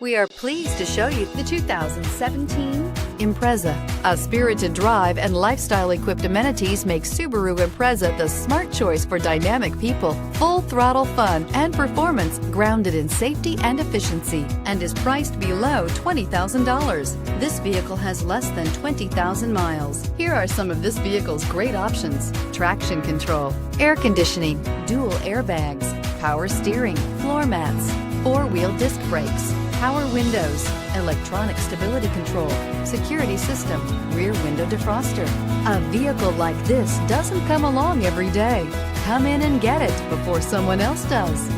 We are pleased to show you the 2017 Impreza. A spirited drive and lifestyle-equipped amenities make Subaru Impreza the smart choice for dynamic people. Full throttle fun and performance grounded in safety and efficiency, and is priced below $20,000. This vehicle has less than 20,000 miles. Here are some of this vehicle's great options: traction control, air conditioning, dual airbags, power steering, floor mats, four-wheel disc brakes, power windows, electronic stability control, security system, rear window defroster. A vehicle like this doesn't come along every day. Come in and get it before someone else does.